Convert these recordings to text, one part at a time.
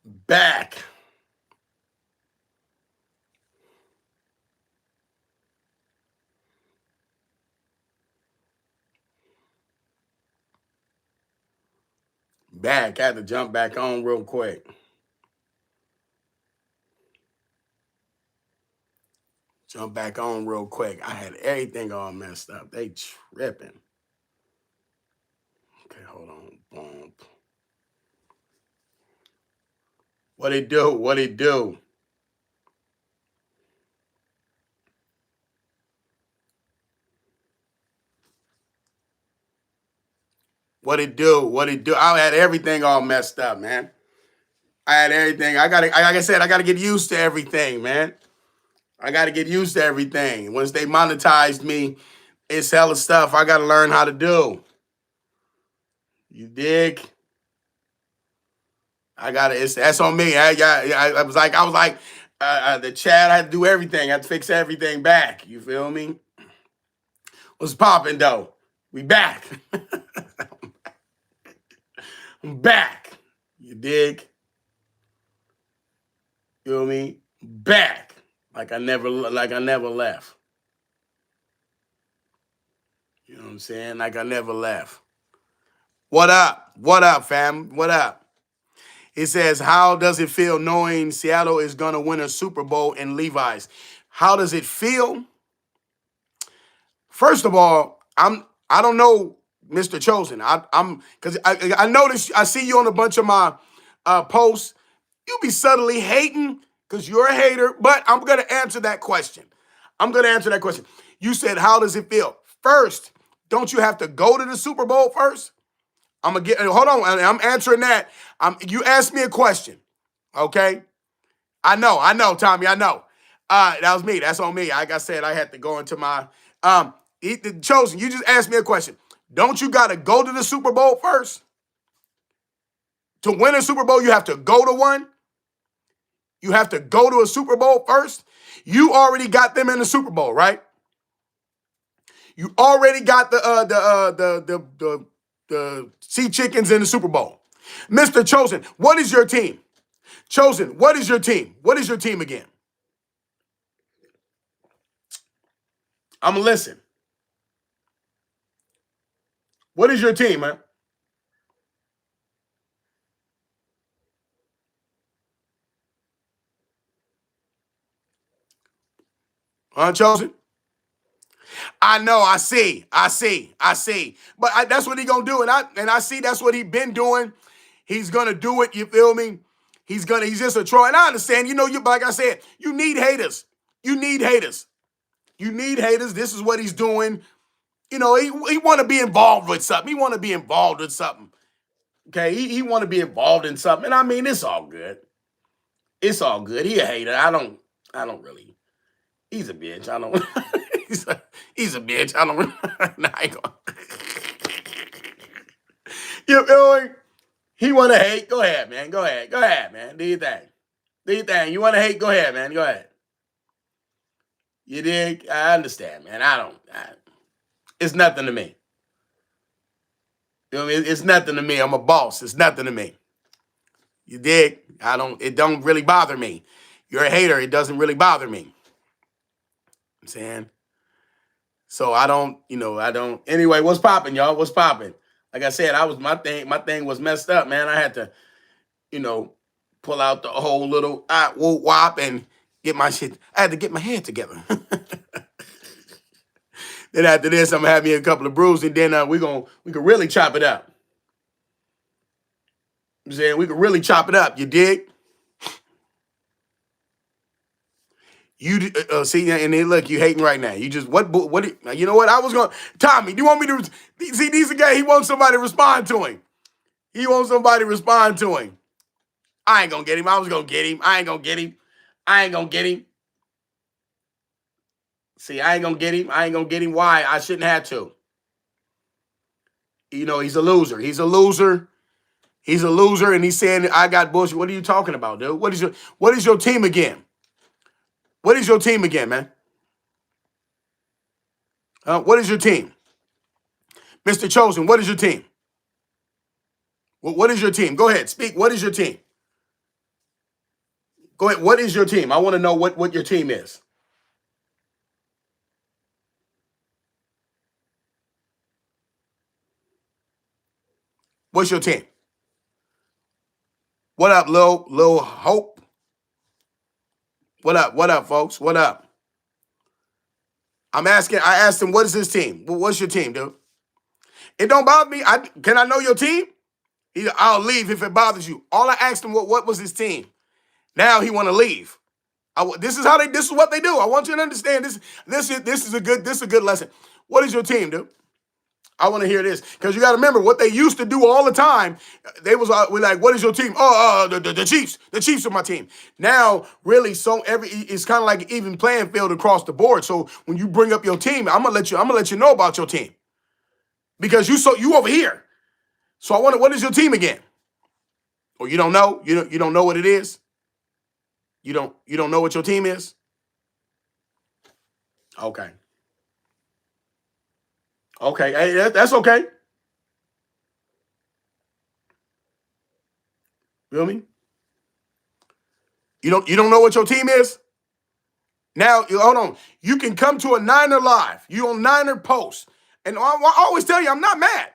Back. Back. I had to jump back on real quick. Jump back on real quick. I had everything all messed up. They tripping. Okay, hold on. Boom. What it do? What it do? What it do? What it do? I had everything all messed up, man. I had everything. Like I said, I gotta get used to everything, man. I gotta get used to everything. Once they monetized me, it's hella stuff I gotta learn how to do. You dig? I gotta. That's on me. I was like, the chat. I had to do everything. I had to fix everything back. You feel me? What's popping though? We back. I'm back. You dig? You know what I mean? Back. Like I never left. You know what I'm saying? Like I never left. What up? What up, fam? What up? It says, how does it feel knowing Seattle is gonna win a Super Bowl in Levi's? How does it feel? First of all, I don't know, Mr. Chosen. I'm because I noticed I see you on a bunch of my posts. You be subtly hating because you're a hater, but I'm gonna answer that question. I'm gonna answer that question. You said, how does it feel? First, don't you have to go to the Super Bowl first? I'm gonna get hold on. I'm answering that. You asked me a question, okay? I know, Tommy. I know. That was me. That's on me. Like I said, I had to go into my Chosen. You just asked me a question. Don't you got to go to the Super Bowl first? To win a Super Bowl, you have to go to one. You have to go to a Super Bowl first. You already got them in the Super Bowl, right? You already got the Sea Chickens in the Super Bowl. Mr. Chosen, what is your team? Chosen, what is your team? What is your team again? I'm gonna listen. What is your team, man? Chosen? I know, I see. But that's what he gonna do, and I see that's what he been doing. He's gonna do it. You feel me? He's just a troll, and I understand. You know, like I said, you need haters. You need haters. You need haters. This is what he's doing. You know, he want to be involved with something. He want to be involved with something. Okay, he want to be involved in something, and I mean, it's all good. It's all good. He a hater. I don't really. He's a bitch. I don't. he's a bitch. I don't. Nah, I ain't gonna. You feel me? He want to hate. Go ahead, man. Go ahead. Go ahead, man. Do your thing. Do your thing. You want to hate? Go ahead, man. Go ahead. You dig? I understand, man. It's nothing to me. You know what I mean? It's nothing to me. I'm a boss. It's nothing to me. You dig? It don't really bother me. You're a hater. It doesn't really bother me. I'm saying. So I don't. Anyway, what's popping, y'all? What's popping? Like I said, my thing was messed up, man. I had to, you know, pull out the whole little whoop wop and get my shit. I had to get my head together. Then after this, I'm gonna have me a couple of brews, and then we can really chop it up. I'm saying we can really chop it up. You dig? You see, and then look, you hating right now. You just what? You know what? I was going, Tommy. Do you want me to see? These a guy. He wants somebody to respond to him. He wants somebody to respond to him. I ain't gonna get him. I was gonna get him. I ain't gonna get him. I ain't gonna get him. See, I ain't gonna get him. I ain't gonna get him. Why? I shouldn't have to. You know, he's a loser. He's a loser. He's a loser, and he's saying I got bullshit. What are you talking about, dude? What is your team again? What is your team again, man? What is your team? Mr. Chosen, what is your team? What is your team? Go ahead, speak. What is your team? Go ahead. What is your team? I want to know what your team is. What's your team? What up, Lil Hope? What up? What up, folks? What up? I asked him, what is his team? What's your team, dude? It don't bother me. Can I know your team? I'll leave if it bothers you. All I asked him, what was his team? Now he want to leave. This is what they do. I want you to understand this. This is a good lesson. What is your team, dude? I want to hear this because you got to remember what they used to do all the time. They was we like, what is your team? Oh, the Chiefs. The Chiefs are my team. Now, really, it's kind of like an even playing field across the board. So when you bring up your team, I'm gonna let you know about your team because you over here. So what is your team again? Or you don't know? You don't know what it is? You don't know what your team is? Okay. Okay. Hey, that's okay. You feel me? You don't know what your team is? Now, hold on. You can come to a Niner Live. You on Niner Post. And I always tell you, I'm not mad.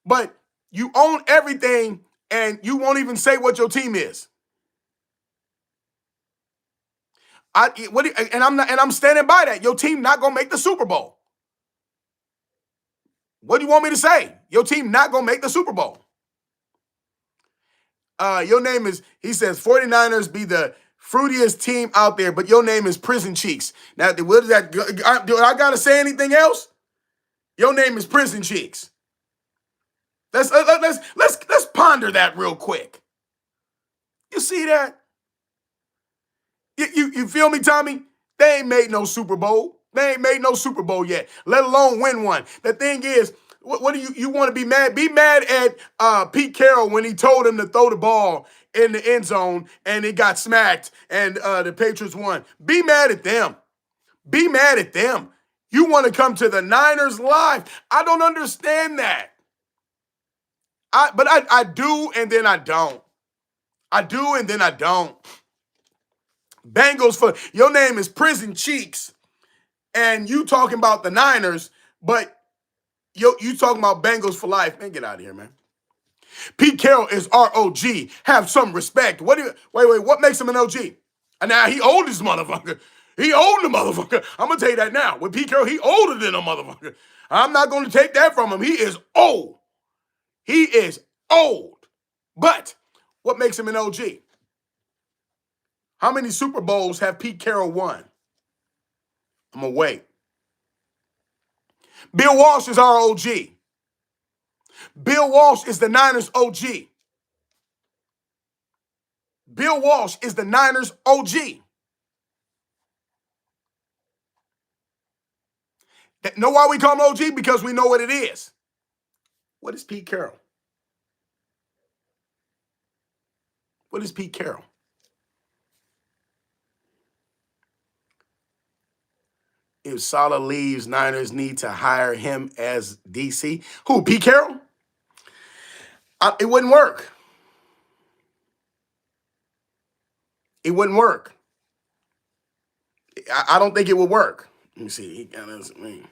But you own everything and you won't even say what your team is. I'm standing by that. Your team not gonna make the Super Bowl. What do you want me to say? Your team not gonna make the Super Bowl. Your name is, he says, 49ers be the fruitiest team out there, but your name is Prison Cheeks. Now, what is that? Do I gotta say anything else? Your name is Prison Cheeks. Let's ponder that real quick. You see that? You feel me, Tommy? They ain't made no Super Bowl. They ain't made no Super Bowl yet, let alone win one. The thing is, what do you want to be mad? Be mad at Pete Carroll when he told him to throw the ball in the end zone and it got smacked and the Patriots won. Be mad at them. Be mad at them. You want to come to the Niners Live. I don't understand that. But I do and then I don't. I do and then I don't. Bengals for your name is Prison Cheeks, and you talking about the Niners, but you talking about Bengals for life. Man, get out of here, man. Pete Carroll is ROG. Have some respect. Wait, what makes him an OG? And now he old as motherfucker. He old the motherfucker. I'm gonna tell you that now. With Pete Carroll, he older than a motherfucker. I'm not gonna take that from him. He is old. He is old. But what makes him an OG? How many Super Bowls have Pete Carroll won? I'm going to wait. Bill Walsh is our OG. Bill Walsh is the Niners OG. Bill Walsh is the Niners OG. Know why we call him OG? Because we know what it is. What is Pete Carroll? What is Pete Carroll? If Saleh leaves, Niners need to hire him as DC. Who, Pete Carroll? It wouldn't work. It wouldn't work. I don't think it would work. Let me see. He got us a ring.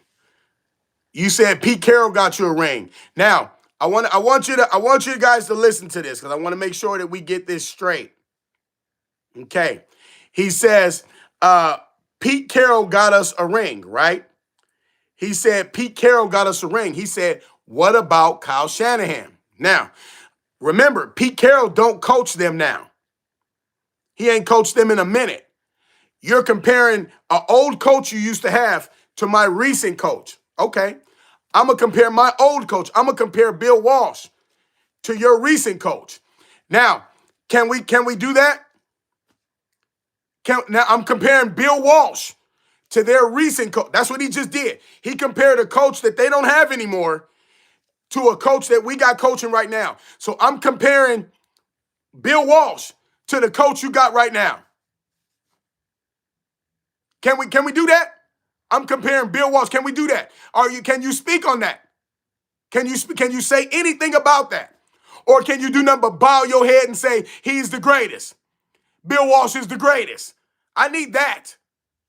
You said Pete Carroll got you a ring. Now, I want you guys to listen to this because I want to make sure that we get this straight. Okay. He says, Pete Carroll got us a ring, right? He said, Pete Carroll got us a ring. He said, what about Kyle Shanahan? Now, remember, Pete Carroll don't coach them now. He ain't coached them in a minute. You're comparing an old coach you used to have to my recent coach. Okay. I'm going to compare my old coach. I'm going to compare Bill Walsh to your recent coach. Now, can we do that? Now, I'm comparing Bill Walsh to their recent coach. That's what he just did. He compared a coach that they don't have anymore to a coach that we got coaching right now. So I'm comparing Bill Walsh to the coach you got right now. Can we do that? I'm comparing Bill Walsh. Can we do that? Can you speak on that? Can you say anything about that? Or can you do nothing but bow your head and say he's the greatest? Bill Walsh is the greatest. I need that.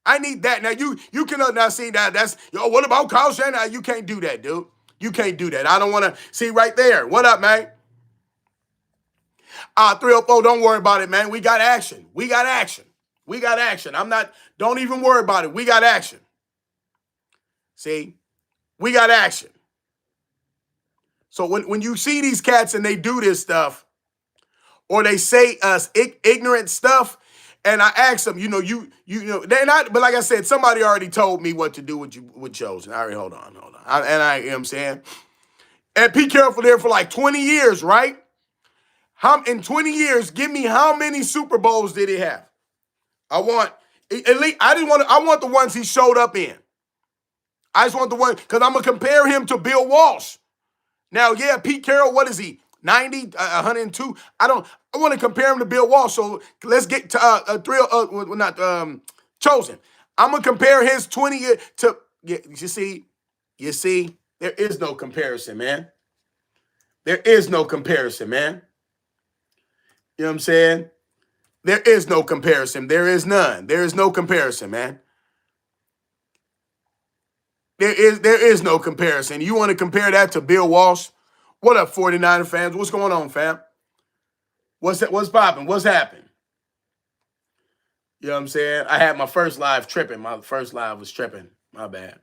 I need that. Now you can now see that that's what about Kyle Shanahan? You can't do that, dude. You can't do that. I don't want to see right there. What up, man? 304, don't worry about it, man. We got action. We got action. We got action. Don't even worry about it. We got action. See? We got action. So when you see these cats and they do this stuff, or they say ignorant stuff, and I ask them, you know, they're not, but like I said, somebody already told me what to do with Chosen. I already, hold on. You know what I'm saying? And Pete Carroll for there for like 20 years, right? In 20 years, give me how many Super Bowls did he have? I want the ones he showed up in. I just want the one, because I'm going to compare him to Bill Walsh. Now, yeah, Pete Carroll, what is he? 90, 102? I want to compare him to Bill Walsh. So let's get to Chosen. I'm going to compare his 20 year to, you see, there is no comparison, man. There is no comparison, man. You know what I'm saying? There is no comparison. There is none. There is no comparison, man. There is no comparison. You want to compare that to Bill Walsh? What up, 49er fans? What's going on, fam? What's popping? What's happening? You know what I'm saying? I had my first live tripping. My first live was tripping. My bad.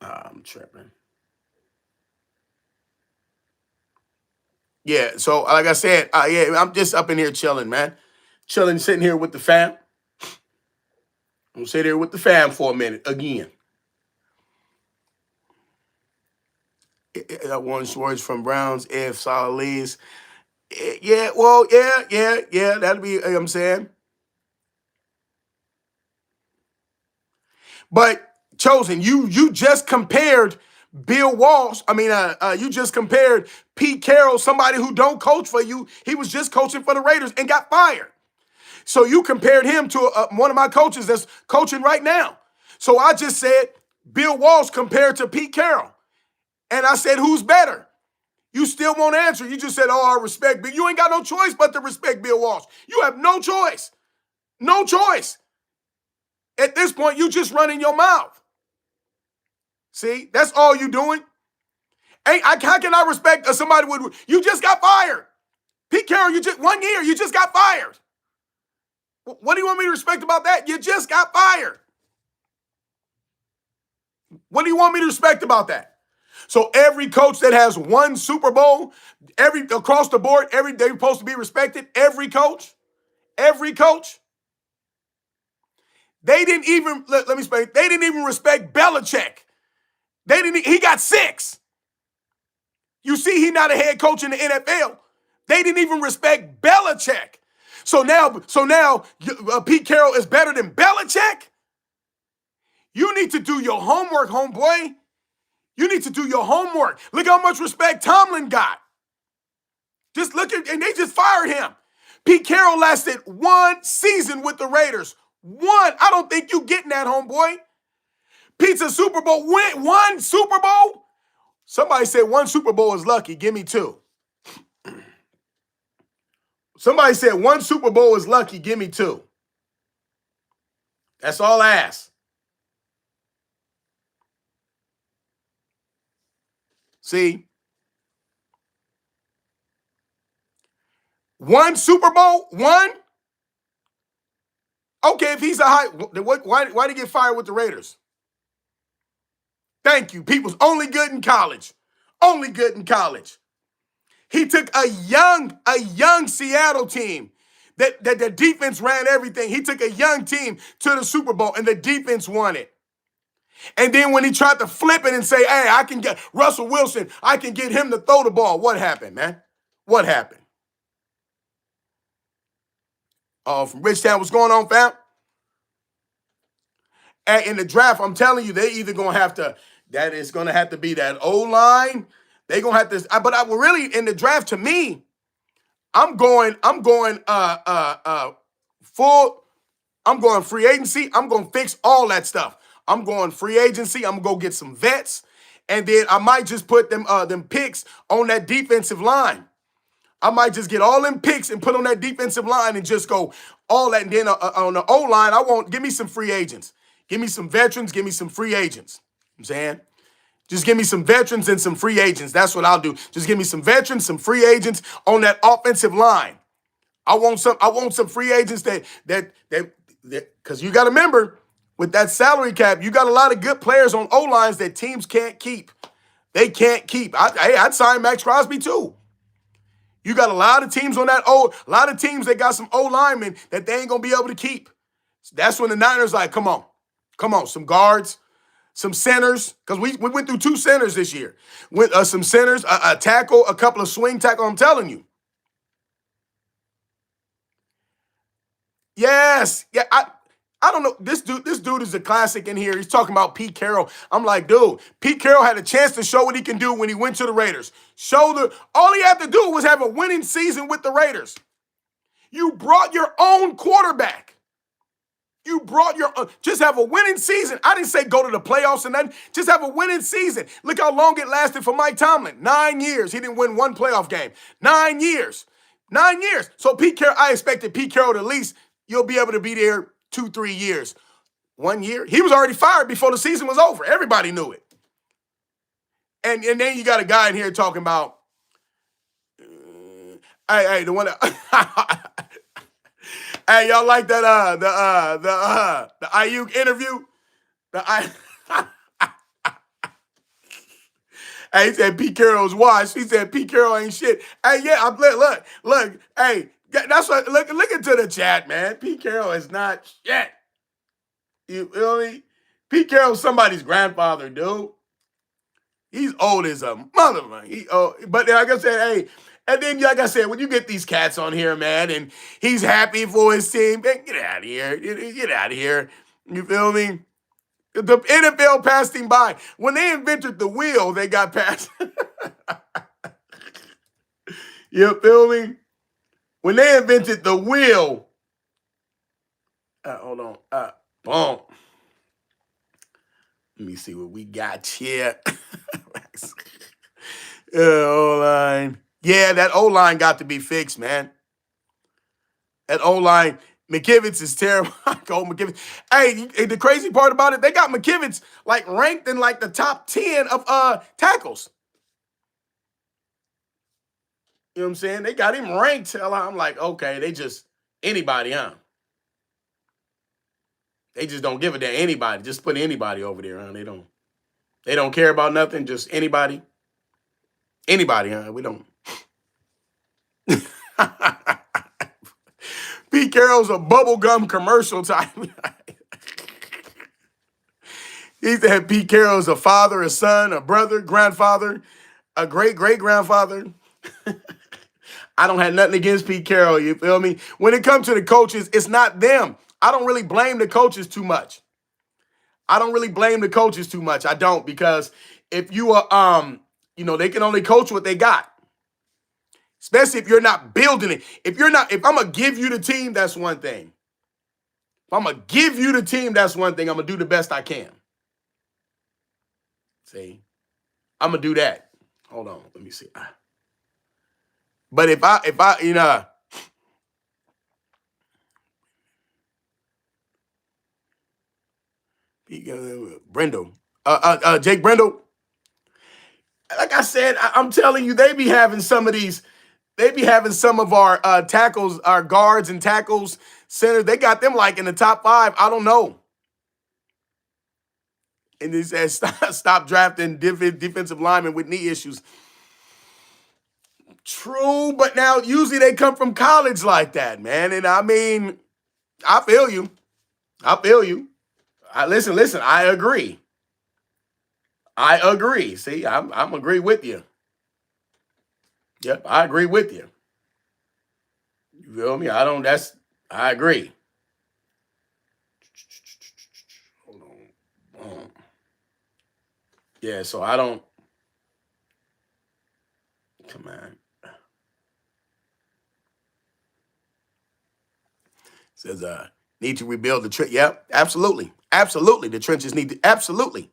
I'm tripping. Yeah, so like I said, I'm just up in here chilling, man. Chilling, sitting here with the fam. I'm gonna sit here with the fam for a minute again. That one Schwartz from Browns, if Solis. Yeah, well, yeah. That'll be, you know what I'm saying. But Chosen, you just compared Bill Walsh. You just compared Pete Carroll, somebody who don't coach for you. He was just coaching for the Raiders and got fired. So you compared him to one of my coaches that's coaching right now. So I just said Bill Walsh compared to Pete Carroll. And I said, who's better? You still won't answer. You just said, I respect Bill. You ain't got no choice but to respect Bill Walsh. You have no choice. No choice. At this point, you just running your mouth. See, that's all you doing. How can I respect somebody you just got fired? Pete Carroll, 1 year, you just got fired. What do you want me to respect about that? You just got fired. What do you want me to respect about that? So every coach that has won Super Bowl, across the board, they're supposed to be respected. Every coach. They didn't even, let me explain, they didn't even respect Belichick. He got 6. You see, he's not a head coach in the NFL. They didn't even respect Belichick. So now Pete Carroll is better than Belichick? You need to do your homework, homeboy. You need to do your homework. Look how much respect Tomlin got. Just look at, and they just fired him. Pete Carroll lasted 1 season with the Raiders. 1. I don't think you getting that, homeboy. Pete's a Super Bowl win. 1 Super Bowl? Somebody said 1 Super Bowl is lucky. Give me 2. Somebody said 1 Super Bowl is lucky. Give me 2. That's all I ask. See? 1 Super Bowl? 1? Okay, if he's a high, why did he get fired with the Raiders? Thank you. Pete was only good in college. Only good in college. He took a young Seattle team that the defense ran everything. He took a young team to the Super Bowl, and the defense won it. And then when he tried to flip it and say, hey, I can get Russell Wilson, I can get him to throw the ball. What happened, man? What happened? From Richtown, what's going on, fam? And in the draft, I'm telling you, they either going to have to, that is going to have to be that O-line. They're going to have to, but I will really, in the draft, to me, I'm going free agency. I'm going to fix all that stuff. I'm going free agency. I'm going to go get some vets. And then I might just put them picks on that defensive line. I might just get all them picks and put on that defensive line and just go all that. And then on the O-line, give me some free agents. Give me some veterans. Give me some free agents. You know what I'm saying? Just give me some veterans and some free agents. That's what I'll do. Just give me some veterans, some free agents on that offensive line. I want some free agents that because you got to remember, with that salary cap, you got a lot of good players on O-lines that teams can't keep. They can't keep. I'd sign Max Crosby too. You got a lot of teams on a lot of teams that got some O-linemen that they ain't going to be able to keep. That's when the Niners like, come on, some guards, some centers, because we went through 2 centers this year. Some centers, a tackle, a couple of swing tackle, I'm telling you. Yes. Yeah, I don't know. This dude is a classic in here. He's talking about Pete Carroll. I'm like, dude, Pete Carroll had a chance to show what he can do when he went to the Raiders. All he had to do was have a winning season with the Raiders. You brought your own quarterback. You brought just have a winning season. I didn't say go to the playoffs and nothing. Just have a winning season. Look how long it lasted for Mike Tomlin. 9 years. He didn't win 1 playoff game. 9 years. 9 years. So Pete Carroll, I expected Pete Carroll to at least, you'll be able to be there 2-3 years. 1 year. He was already fired before the season was over. Everybody knew it. And then you got a guy in here talking about, hey, the one that, hey, y'all like that the Ayuk interview? Hey, he said Pete Carroll's washed. He said Pete Carroll ain't shit. Hey, yeah, look. Hey, that's what. Look into the chat, man. Pete Carroll is not shit. You feel me? Pete Carroll's somebody's grandfather, dude. He's old as a motherfucker. But like I said, hey, and then like I said, when you get these cats on here, man, and he's happy for his team, man, get out of here. Get out of here. You feel me? The NFL passed him by. When they invented the wheel, they got past. You feel me? When they invented the wheel, hold on. Boom. Let me see what we got here. O-line. Yeah, that O-line got to be fixed, man. That O-line, McKivitz is terrible. Go McKivitz. Hey, the crazy part about it, they got McKivitz like ranked in like the top 10 of tackles. You know what I'm saying? They got him ranked. I'm like, okay, they just anybody, huh? They just don't give a damn anybody. Just put anybody over there, huh? They don't care about nothing. Just anybody. Anybody, huh? We don't. Pete Carroll's a bubblegum commercial type. He said Pete Carroll's a father, a son, a brother, grandfather, a great-great-grandfather. I don't have nothing against Pete Carroll, you feel me? When it comes to the coaches, it's not them. I don't really blame the coaches too much. I don't, because if you are, they can only coach what they got. Especially if you're not building it. If I'm going to give you the team, that's one thing. If I'm going to give you the team, that's one thing. I'm going to do the best I can. See? I'm going to do that. Hold on. Let me see. But if I Brendel, Jake Brendel, like I said, I'm telling you, they be having some of our tackles, our guards and tackles, centers. They got them like in the top 5. I don't know. And he says, stop drafting defensive linemen with knee issues. True, but now usually they come from college like that, man. And I mean, I feel you. Listen, I agree. See, I'm agree with you. Yep, I agree with you. You feel me? I agree. Hold on. Yeah, so I don't. Come on. Says, need to rebuild the trench. Yep, absolutely. The trenches need to, absolutely.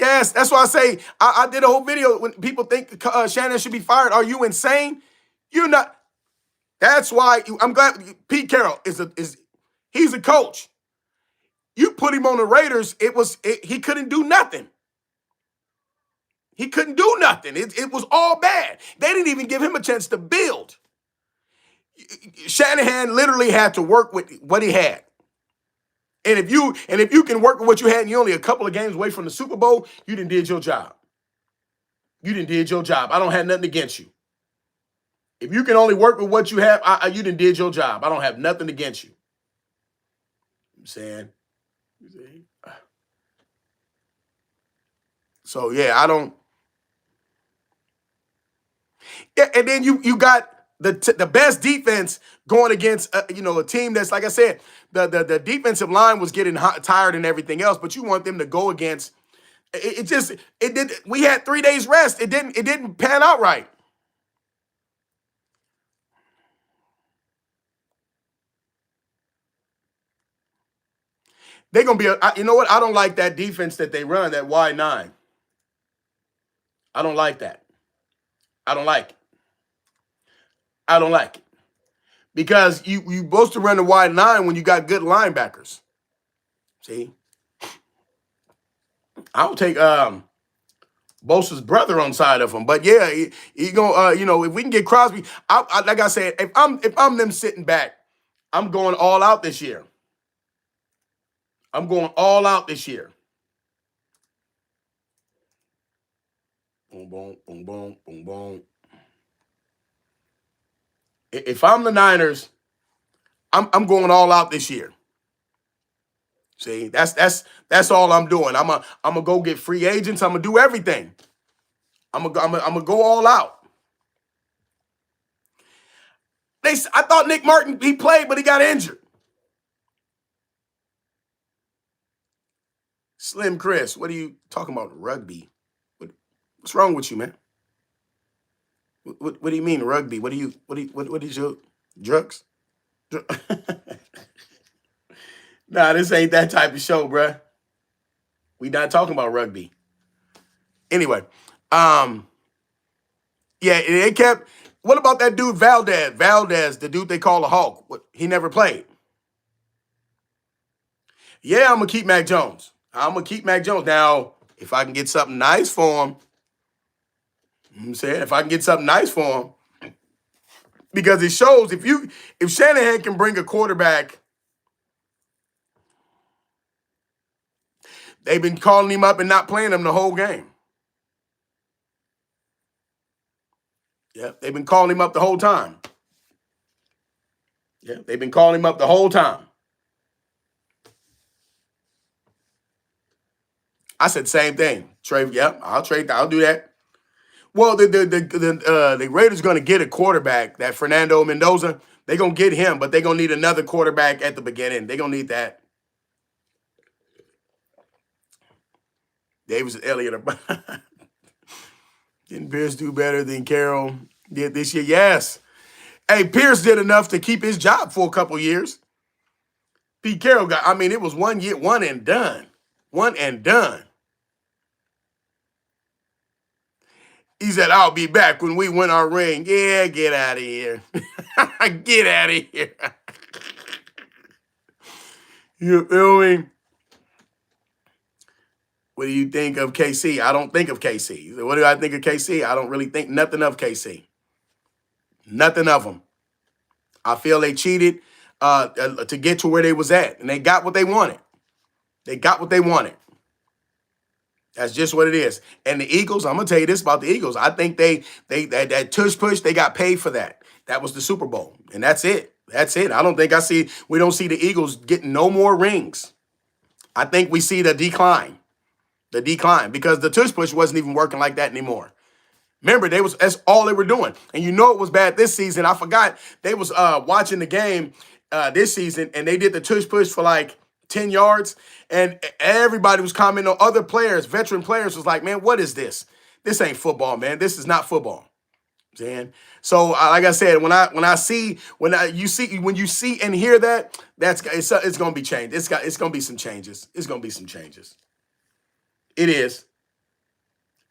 ass. That's why I say I did a whole video when people think Shannon should be fired. Are you insane? You're not. That's why I'm glad Pete Carroll he's a coach. You put him on the Raiders, he couldn't do nothing. He couldn't do nothing. It was all bad. They didn't even give him a chance to build. Shanahan literally had to work with what he had. And if you can work with what you had and you're only a couple of games away from the Super Bowl, you done did your job. You done did your job. I don't have nothing against you. If you can only work with what you have, you done did your job. I don't have nothing against you. I'm saying. So yeah, I don't. Yeah, and then you got the best defense going against a team that's, like I said, the defensive line was getting tired and everything else, but you want them to go against it did. We had 3 days rest. It didn't pan out right. They're gonna be you know what? I don't like that defense that they run, that wide 9. I don't like that. I don't like it. I don't like it. Because you supposed to run the wide 9 when you got good linebackers. See? I'll take Bosa's brother on side of him. But yeah, he gonna if we can get Crosby, like I said, if I'm them sitting back, I'm going all out this year. I'm going all out this year. Boom, boom, boom, boom, boom, boom. If I'm the Niners, I'm going all out this year. See, that's all I'm doing. I'm gonna go get free agents. I'm gonna do everything. I'm gonna go all out. I thought Nick Martin, he played, but he got injured. Slim Chris, what are you talking about? Rugby? What's wrong with you, man? What do you mean rugby? What is your drugs? Nah, this ain't that type of show, bruh. We not talking about rugby. Anyway, yeah, it kept. What about that dude Valdez? Valdez, the dude they call a Hulk. He never played. Yeah, I'm gonna keep Mac Jones. Now, if I can get something nice for him, I'm saying if I can get something nice for him, because it shows if Shanahan can bring a quarterback. They've been calling him up and not playing him the whole game. Yeah, they've been calling him up the whole time. Yeah, they've been calling him up the whole time. I said same thing. Trade, yep, I'll trade. I'll do that. Well, the Raiders going to get a quarterback, that Fernando Mendoza. They're going to get him, but they're going to need another quarterback at the beginning. They're going to need that. Davis Elliott. Didn't Pierce do better than Carroll did this year? Yes. Hey, Pierce did enough to keep his job for a couple years. Pete Carroll it was 1 year, one and done. One and done. He said, I'll be back when we win our ring. Yeah, get out of here. Get out of here. You feel me? What do you think of KC? I don't think of KC. What do I think of KC? I don't really think nothing of KC. Nothing of them. I feel they cheated to get to where they was at, and they got what they wanted. They got what they wanted. That's just what it is. And the Eagles, I'm gonna tell you this about the Eagles. I think that tush push, they got paid for that. That was the Super Bowl, and that's it. That's it. We don't see the Eagles getting no more rings. I think we see the decline. Because the tush push wasn't even working like that anymore. Remember, that's all they were doing. And you know it was bad this season. I forgot they was watching the game this season, and they did the tush push for like 10 yards, and everybody was commenting on other players, veteran players was like, man, what is this? This ain't football, man. This is not football. So like I said, when you see and hear that, it's gonna be changed. It's gonna be some changes. It's gonna be some changes. It is.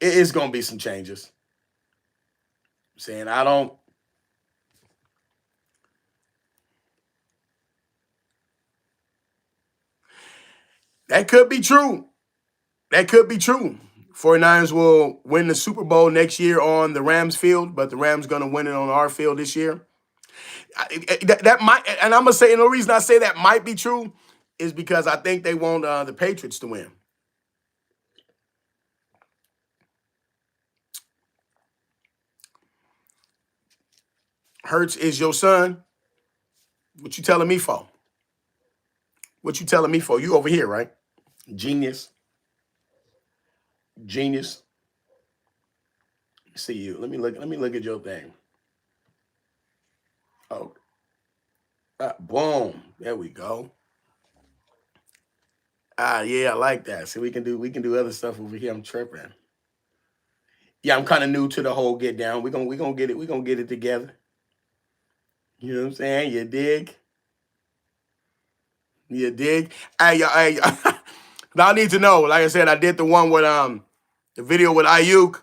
It's gonna be some changes. I'm saying I don't. That could be true. That could be true. 49ers will win the Super Bowl next year on the Rams field, but the Rams going to win it on our field this year. That might, and I'm going to say, and the reason I say that might be true is because I think they want the Patriots to win. Hurts is your son. What you telling me for? What you telling me for? You over here, right? Genius. Genius. See you. Let me look at your thing. Oh, boom. There we go. Yeah, I like that. See, we can do other stuff over here. I'm tripping. Yeah, I'm kind of new to the whole get down. We gonna get it. We gonna get it together. You know what I'm saying? You dig? You dig? Hey, now I need to know. Like I said, I did the one with the video with Ayuk.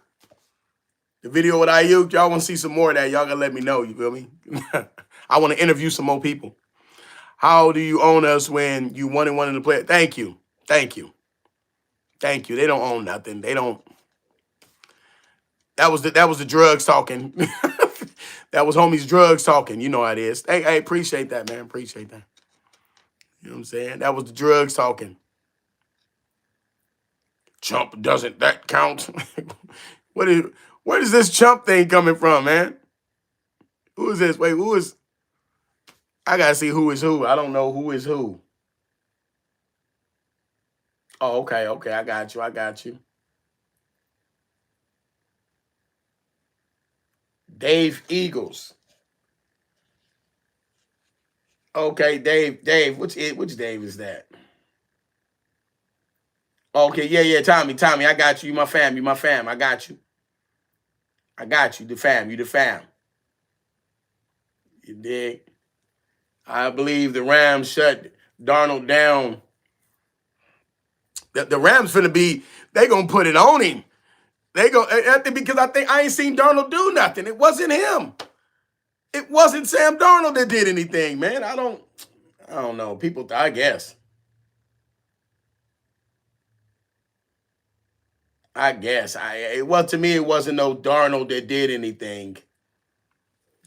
The video with Ayuk. Y'all want to see some more of that? Y'all gotta let me know. You feel me? I want to interview some more people. How do you own us when you wanted one in the play? Thank you. Thank you. Thank you. They don't own nothing. They don't. That was the drugs talking. That was homie's drugs talking. You know how it is. Hey, appreciate that, man. Appreciate that. You know what I'm saying? That was the drugs talking. Chump doesn't that count? Where is this chump thing coming from, man? Who is this? Wait, who is? I gotta see who is who. I don't know who is who. Oh, okay, okay. I got you. I got you. Dave Eagles. Okay, Dave. Which Dave is that? Okay, yeah. Tommy. I got you. You my fam. You my fam. I got you. I got you. The fam. You the fam. You dig? I believe the Rams shut Darnold down. The Rams finna be. They gonna put it on him. They go because I think I ain't seen Darnold do nothing. It wasn't him. It wasn't Sam Darnold that did anything, man. I don't know. People, I guess. It was to me. It wasn't no Darnold that did anything.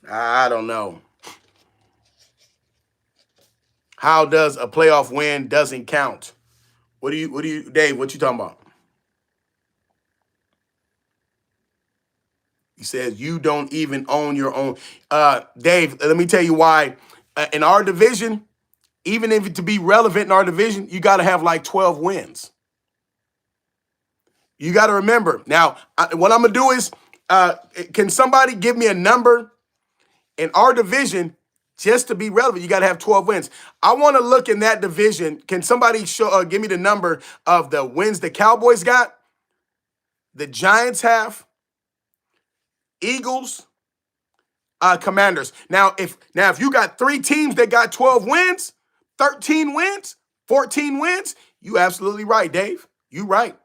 I don't know. How does a playoff win doesn't count? Dave? What you talking about? He says you don't even own your own. Dave, let me tell you why. In our division, even if to be relevant in our division, you got to have like 12 wins. You got to remember. Now, what I'm going to do is, can somebody give me a number in our division just to be relevant? You got to have 12 wins. I want to look in that division. Can somebody give me the number of the wins the Cowboys got, the Giants have, Eagles, Commanders. Now, if you got 3 teams that got 12 wins, 13 wins, 14 wins, you absolutely right, Dave. You right.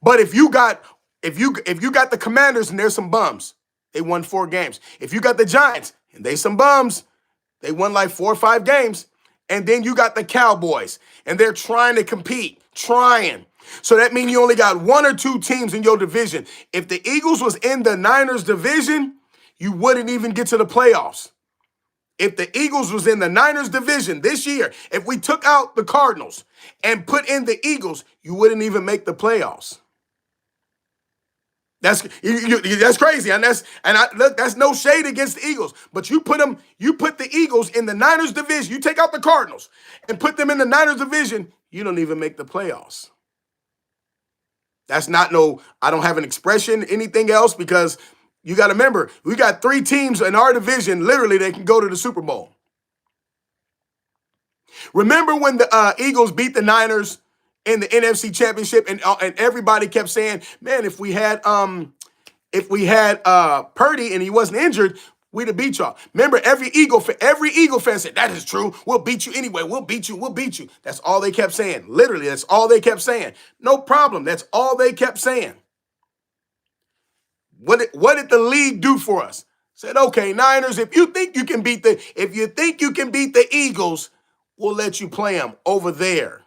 But if you got the Commanders and there's some bums, they won 4 games. If you got the Giants and they some bums, they won like 4 or 5 games. And then you got the Cowboys and they're trying to compete, trying. So that means you only got 1 or 2 teams in your division. If the Eagles was in the Niners division, you wouldn't even get to the playoffs. If the Eagles was in the Niners division this year, if we took out the Cardinals and put in the Eagles, you wouldn't even make the playoffs. That's crazy, and that's no shade against the Eagles. But you put the Eagles in the Niners division. You take out the Cardinals and put them in the Niners division. You don't even make the playoffs. That's not I don't have an expression, anything else, because you got to remember, we got 3 teams in our division, literally, they can go to the Super Bowl. Remember when the Eagles beat the Niners in the NFC Championship, and everybody kept saying, man, if we had Purdy and he wasn't injured, we'd have beat y'all. Remember, every Eagle fan said, that is true. We'll beat you anyway. We'll beat you. That's all they kept saying. Literally, that's all they kept saying. No problem. That's all they kept saying. What did the league do for us? Said, okay, Niners, if you think you can beat the Eagles, we'll let you play them over there.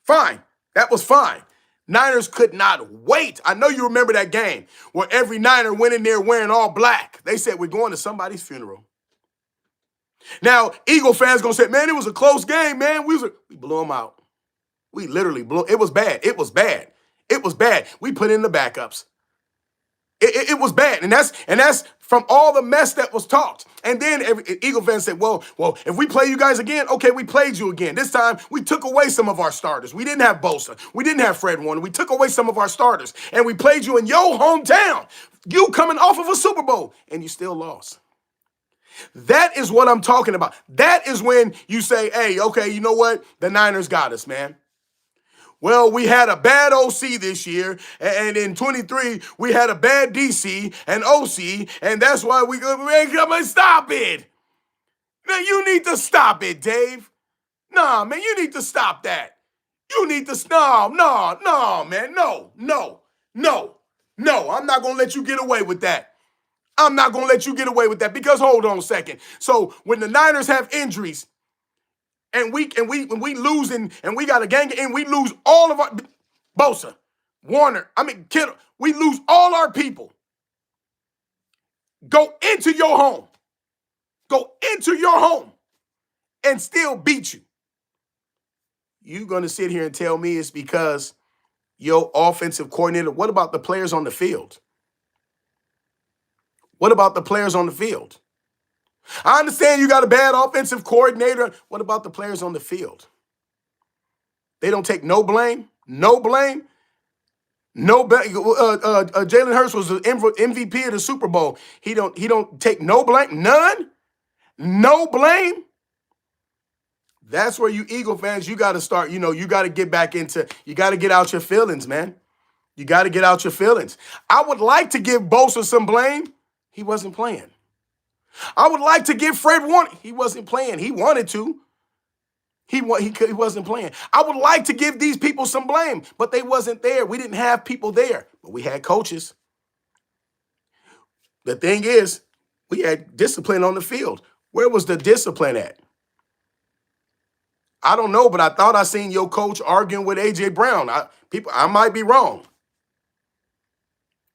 Fine. That was fine. Niners could not wait. I know you remember that game where every Niner went in there wearing all black. They said, we're going to somebody's funeral. Now, Eagle fans going to say, man, it was a close game, man. We blew them out. We literally blew. It was bad. It was bad. It was bad. We put in the backups. It was bad, and that's from all the mess that was talked. And then Eagle fans said, well, if we play you guys again, okay, we played you again. This time, we took away some of our starters. We didn't have Bosa. We didn't have Fred Warner. We took away some of our starters, and we played you in your hometown. You coming off of a Super Bowl, and you still lost. That is what I'm talking about. That is when you say, hey, okay, you know what? The Niners got us, man. Well, we had a bad OC this year, and in 23, we had a bad DC and OC, and that's why we ain't gonna stop it. Man, you need to stop it, Dave. Nah, man, you need to stop that. You need to, no, man, no. I'm not gonna let you get away with that. I'm not gonna let you get away with that because hold on a second. So when the Niners have injuries, and we lose and we got a gang and we lose all of our Bosa, Warner, Kittle, we lose all our people. Go into your home. Go into your home and still beat you. You gonna sit here and tell me it's because your offensive coordinator? What about the players on the field? What about the players on the field? I understand you got a bad offensive coordinator. What about the players on the field? They don't take no blame. No blame. Jalen Hurts was the MVP of the Super Bowl. He don't take no blame. None. No blame. That's where you Eagle fans, you got to start. You got to get back into. You got to get out your feelings, man. You got to get out your feelings. I would like to give Bosa some blame. He wasn't playing. I would like to give Fred Warner. He wasn't playing. He wanted to. He wasn't playing. I would like to give these people some blame, but they wasn't there. We didn't have people there, but we had coaches. The thing is, we had discipline on the field. Where was the discipline at? I don't know, but I thought I seen your coach arguing with A.J. Brown. I might be wrong.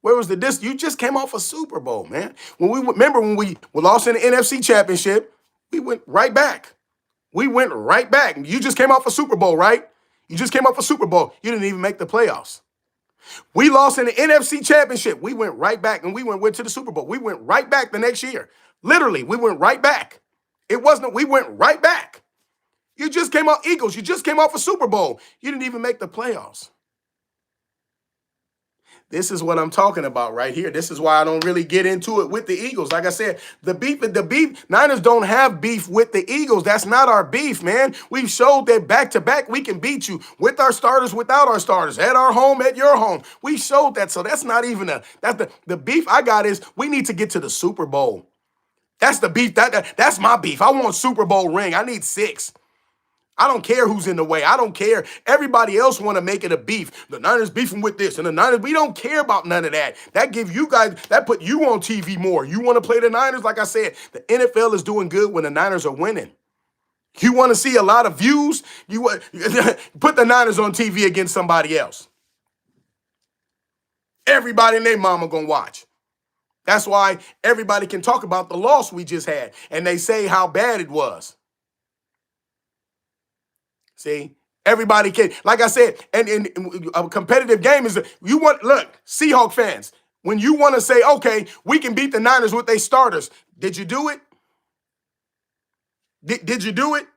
Where was the dis? You just came off a Super Bowl, man. When we lost in the NFC Championship, we went right back. We went right back. You just came off a Super Bowl, right? You just came off a Super Bowl. You didn't even make the playoffs. We lost in the NFC Championship. We went right back, and we went to the Super Bowl. We went right back the next year. Literally, we went right back. We went right back. You just came off Eagles. You just came off a Super Bowl. You didn't even make the playoffs. This is what I'm talking about right here. This is why I don't really get into it with the Eagles. Like I said, the beef, Niners don't have beef with the Eagles. That's not our beef, man. We've showed that back-to-back we can beat you with our starters, without our starters, at our home, at your home. We showed that. So that's not even the beef I got is we need to get to the Super Bowl. That's the beef. That's my beef. I want a Super Bowl ring. I need 6. I don't care who's in the way. I don't care. Everybody else want to make it a beef. The Niners beefing with this and the Niners. We don't care about none of that. That give you guys, that put you on TV more. You want to play the Niners? Like I said, the NFL is doing good when the Niners are winning. You want to see a lot of views? You put the Niners on TV against somebody else. Everybody and their mama gonna watch. That's why everybody can talk about the loss we just had, and they say how bad it was. See, everybody can, like I said, and a competitive game is, look, Seahawk fans, when you want to say, okay, we can beat the Niners with their starters, did you do it? Did you do it?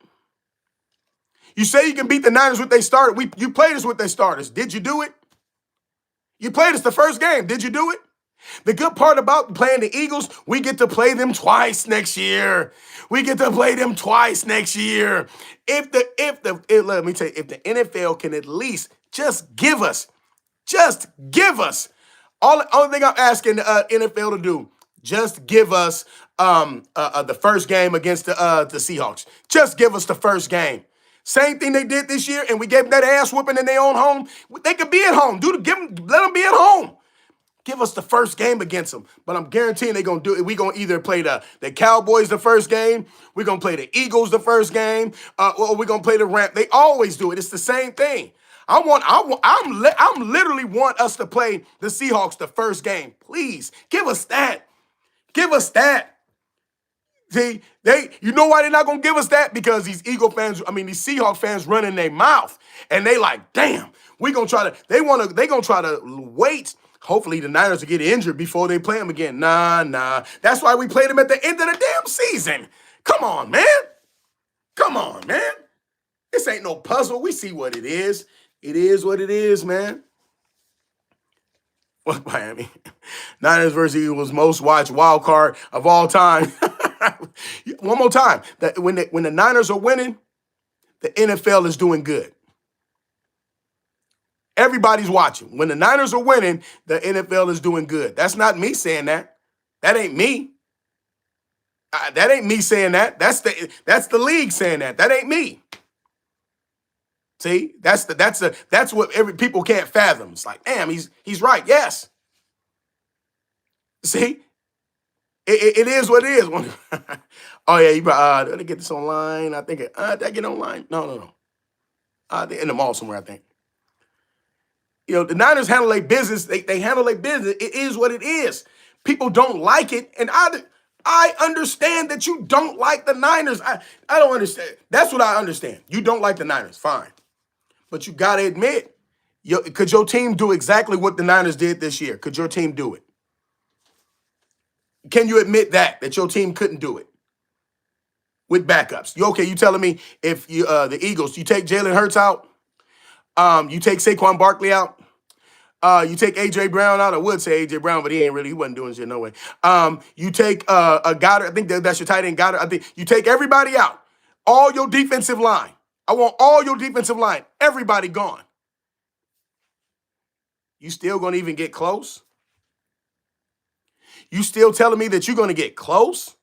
You say you can beat the Niners with their starters. You played us with their starters. Did you do it? You played us the first game. Did you do it? The good part about playing the Eagles, we get to play them twice next year. We get to play them twice next year. Let me tell you, if the NFL can at least just give us, only thing I'm asking the NFL to do, just give us the first game against the Seahawks. Just give us the first game. Same thing they did this year, and we gave them that ass whooping in their own home. They could be at home. Let them be at home. Give us the first game against them. But I'm guaranteeing they're going to do it. We're going to either play the Cowboys the first game. We're going to play the Eagles the first game. Or we're going to play the Rams. They always do it. It's the same thing. I'm literally want us to play the Seahawks the first game. Please, give us that. Give us that. See, you know why they're not gonna give us that? Because these these Seahawk fans running their mouth, and they like, damn, they gonna try to wait. Hopefully the Niners will get injured before they play them again. Nah. That's why we played them at the end of the damn season. Come on, man. Come on, man. This ain't no puzzle. We see what it is. It is what it is, man. What Miami? Niners versus Eagles, most watched wild card of all time. One more time. That when the Niners are winning, the NFL is doing good. Everybody's watching. When the Niners are winning, the NFL is doing good. That's not me saying that. That ain't me. That ain't me saying that. That's the league saying that. That ain't me. See, that's what people can't fathom. It's like, damn, he's right. Yes. See, it is what it is. Oh yeah, did I get this online? I think did I get it online? No. They're in the mall somewhere, I think. The Niners handle their business. They handle their business. It is what it is. People don't like it, and I understand that you don't like the Niners. I don't understand. That's what I understand. You don't like the Niners, fine. But you got to admit, could your team do exactly what the Niners did this year? Could your team do it? Can you admit that your team couldn't do it with backups? You telling me if the Eagles, you take Jalen Hurts out, you take Saquon Barkley out, you take A.J. Brown out. I would say A.J. Brown, but he wasn't doing shit no way. You take a Goddard. I think that's your tight end, Goddard. I think you take everybody out. All your defensive line. I want all your defensive line. Everybody gone. You still gonna even get close? You still telling me that you're gonna get close?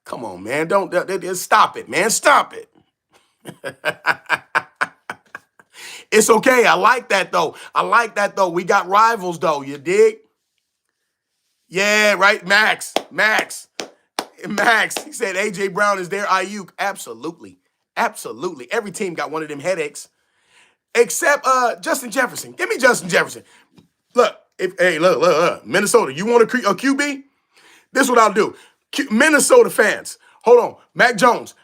Come on, man. Don't stop it, man. Stop it. It's okay. I like that though. We got rivals though. You dig? Yeah, right. Max. He said A.J. Brown is their Ayuk. Absolutely. Every team got one of them headaches. Except Justin Jefferson. Give me Justin Jefferson. Look, Minnesota, you want a QB? This is what I'll do. Minnesota fans, hold on. Mac Jones,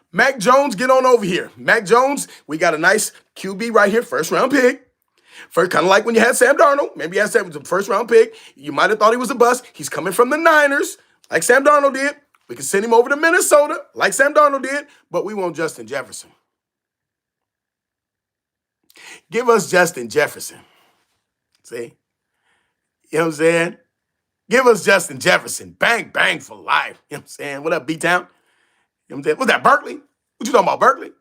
get on over here. Mac Jones, we got a nice QB right here, first round pick. Kind of like when you had Sam Darnold. Maybe you had Sam was a first round pick. You might have thought he was a bust. He's coming from the Niners, like Sam Darnold did. We can send him over to Minnesota, like Sam Darnold did, but we want Justin Jefferson. Give us Justin Jefferson. See? You know what I'm saying? Give us Justin Jefferson. Bang, bang for life. You know what I'm saying? What up, B-Town? You know what I'm saying? What's that, Berkeley? What you talking about, Berkeley?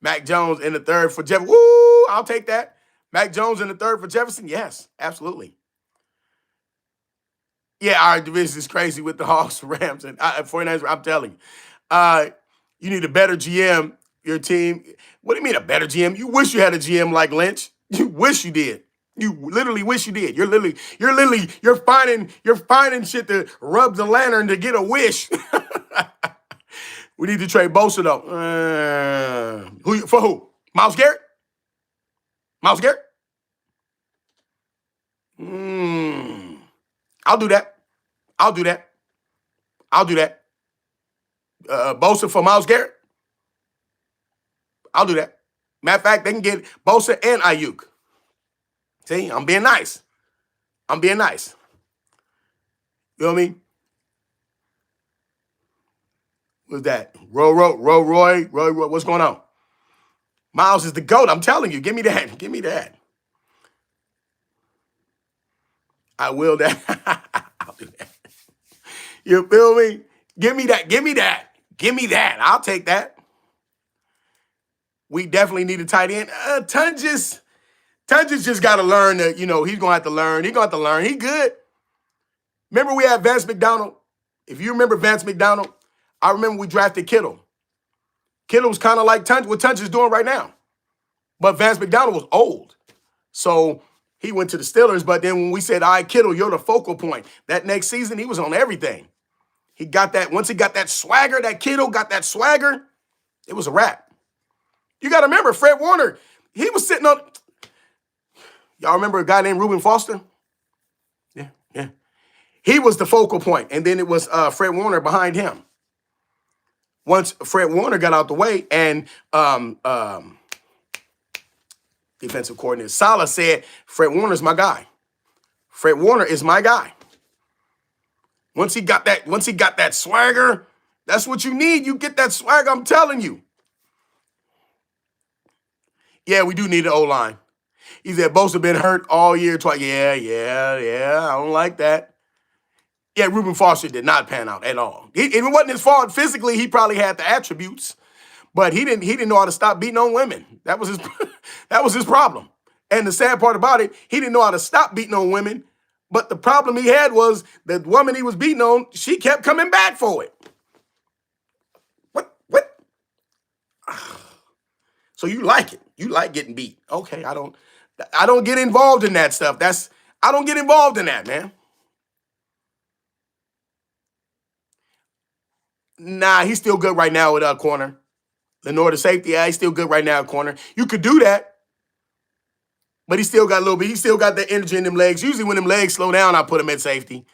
Mac Jones in the third for Jefferson. Woo, I'll take that. Mac Jones in the third for Jefferson? Yes, absolutely. Yeah, our division is crazy with the Hawks, Rams, and 49ers. I'm telling you. You need a better GM, your team. What do you mean a better GM? You wish you had a GM like Lynch. You wish you did. You literally wish you did. You're finding shit to rub the lantern to get a wish. We need to trade Bosa though. For who? Myles Garrett? Myles Garrett? I'll do that. Bosa for Myles Garrett? I'll do that. Matter of fact, they can get Bosa and Ayuk. See, I'm being nice. You know what I mean? What's that? Roy, what's going on? Miles is the GOAT. I'm telling you. Give me that. I will that. I'll do that. You feel me? Give me that. I'll take that. We definitely need a tight end. Tunges just got to learn that, he's going to have to learn. He good. Remember we had Vance McDonald? If you remember Vance McDonald, I remember we drafted Kittle. Kittle was kind of like what Tunge is doing right now. But Vance McDonald was old. So He went to the Steelers, but then when we said, all right, Kittle, you're the focal point, that next season, he was on everything. He got that, once he got that swagger, that Kittle got that swagger, it was a wrap. You got to remember, Fred Warner, he was sitting on, y'all remember a guy named Reuben Foster? Yeah. He was the focal point, and then it was Fred Warner behind him. Once Fred Warner got out the way, and defensive coordinator Saleh said, Fred Warner's my guy. Fred Warner is my guy. Once he got that swagger, that's what you need. You get that swagger, I'm telling you. Yeah, we do need an O-line. He said Bosa been hurt all year. Twice. Yeah. I don't like that. Yeah, Reuben Foster did not pan out at all. It wasn't his fault. Physically, he probably had the attributes, but he didn't know how to stop beating on women. That was his problem. And the sad part about it, he didn't know how to stop beating on women. But the problem he had was the woman he was beating on, she kept coming back for it. What? So you like it. You like getting beat. Okay, I don't get involved in that stuff. I don't get involved in that, man. Nah, he's still good right now with a corner. Lenore, the safety, yeah, he's still good right now at corner. You could do that, but he still got a little bit. He still got the energy in them legs. Usually when them legs slow down, I put him at safety.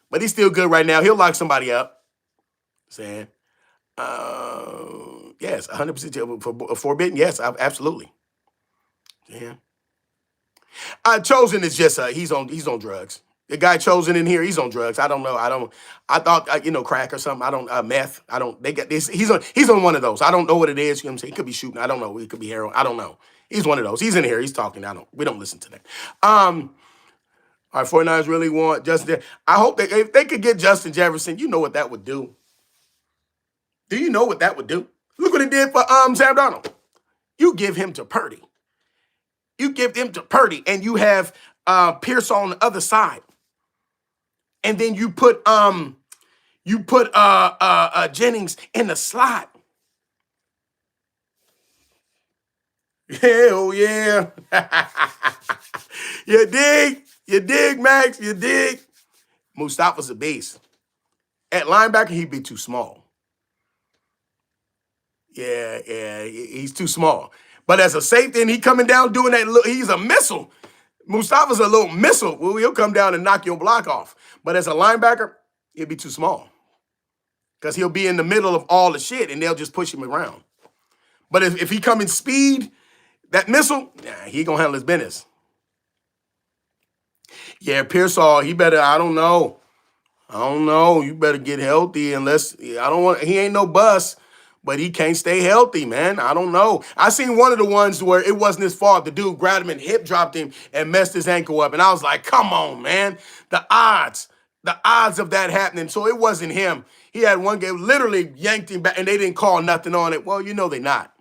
But he's still good right now. He'll lock somebody up. Saying, yes, 100% forbidden. Yes, absolutely. Yeah. Chosen is just he's on drugs. The guy chosen in here, he's on drugs. I don't know. I thought crack or something. I don't meth. I don't. They got this. He's on one of those. I don't know what it is. You know what I'm saying? He could be shooting. I don't know. He could be heroin. I don't know. He's one of those. He's in here. He's talking. We don't listen to that. All right, 49ers really want Justin. I hope if they could get Justin Jefferson, you know what that would do. Do you know what that would do? Look what it did for Sam Darnold. You give him to Purdy. And you have Pierce on the other side. And then you put Jennings in the slot. Hell yeah. You dig, Max, you dig. Mustafa's a beast. At linebacker, he'd be too small. Yeah, he's too small. But as a safety, and he coming down doing that, he's a missile. Mustafa's a little missile. Well, he'll come down and knock your block off. But as a linebacker, he'll be too small. Because he'll be in the middle of all the shit, and they'll just push him around. But if he come in speed, that missile, he going to handle his business. Yeah, Pearsall, he better, I don't know. You better get healthy unless, he ain't no bust. But he can't stay healthy, man. I don't know. I seen one of the ones where it wasn't his fault. The dude grabbed him and hip dropped him and messed his ankle up. And I was like, come on, man. The odds of that happening. So it wasn't him. He had one game, literally yanked him back, and they didn't call nothing on it. Well, they not.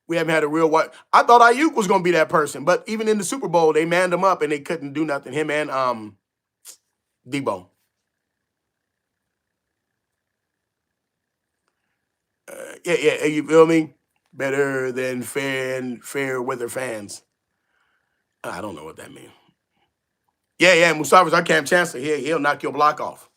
We haven't had a real what. I thought Ayuk was going to be that person. But even in the Super Bowl, they manned him up, and they couldn't do nothing. Him and Debo. Yeah, you feel me? Better than fair weather fans. I don't know what that means. Yeah, Mustafa's our camp chancellor. He'll knock your block off.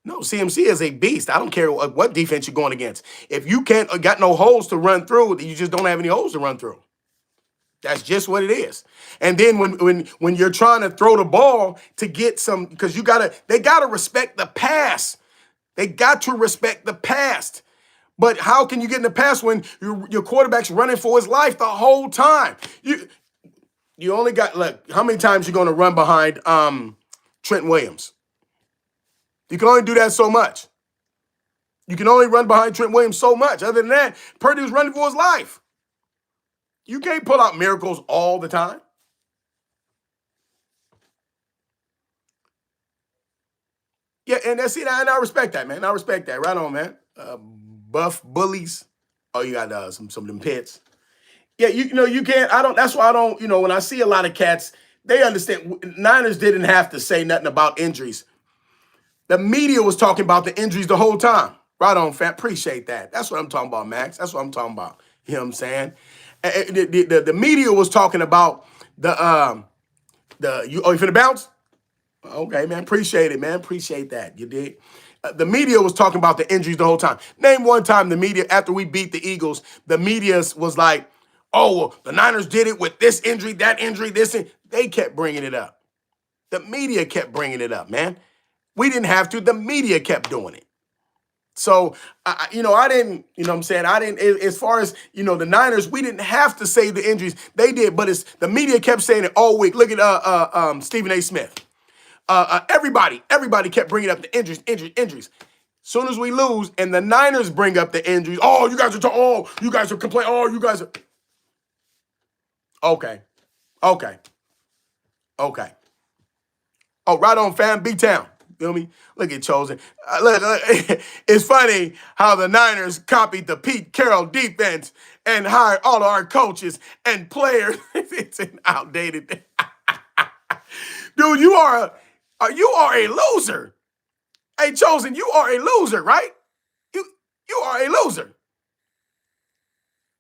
No, CMC is a beast. I don't care what defense you're going against. If you got no holes to run through, you just don't have any holes to run through. That's just what it is. And then when you're trying to throw the ball to get some, because they gotta respect the pass. They got to respect the past. But how can you get in the past when your quarterback's running for his life the whole time? You only got, look, how many times you going to run behind Trent Williams? You can only do that so much. You can only run behind Trent Williams so much. Other than that, Purdy was running for his life. You can't pull out miracles all the time. Yeah, and that's it. And I respect that, man. I respect that. Right on, man. Buff bullies. Oh, you got some of them pits. Yeah, you can't. That's why I don't. When I see a lot of cats, they understand. Niners didn't have to say nothing about injuries. The media was talking about the injuries the whole time. Right on, fam. Appreciate that. That's what I'm talking about, Max. That's what I'm talking about. You know what I'm saying? The media was talking about you finna bounce? Okay, man. Appreciate it, man. Appreciate that. You did. The media was talking about the injuries the whole time. Name one time the media, after we beat the Eagles, the media was like, oh, well, the Niners did it with this injury, that injury, this. They kept bringing it up. The media kept bringing it up, man. We didn't have to. The media kept doing it. So, I didn't, you know what I'm saying? I didn't, as far as, the Niners, we didn't have to say the injuries. They did, but the media kept saying it all week. Look at Stephen A. Smith. Everybody kept bringing up the injuries. Soon as we lose and the Niners bring up the injuries, oh, you guys are complaining. Oh, you guys are. Okay. Oh, right on, fam. B-Town. Feel me? Look at Chosen. Look, it's funny how the Niners copied the Pete Carroll defense and hired all of our coaches and players. It's an outdated. Dude, you are a loser. Hey, Chosen, you are a loser, right? You are a loser.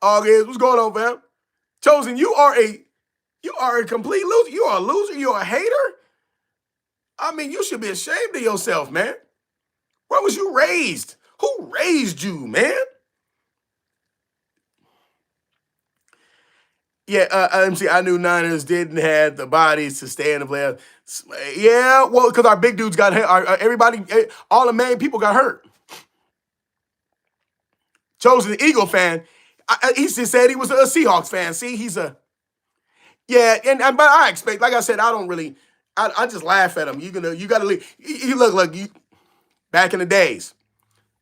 August, what's going on, fam? Chosen, you are a complete loser. You are a loser. You are a hater. I mean, you should be ashamed of yourself, man. Where was you raised? Who raised you, man? Yeah, MC, I knew Niners didn't have the bodies to stay in the playoffs. Yeah, well, because our big dudes got hurt. Everybody, all the main people got hurt. Chosen the Eagle fan. He just said he was a Seahawks fan. See, yeah, but I expect, like I said, I don't really, I just laugh at him. You gotta leave. You look, back in the days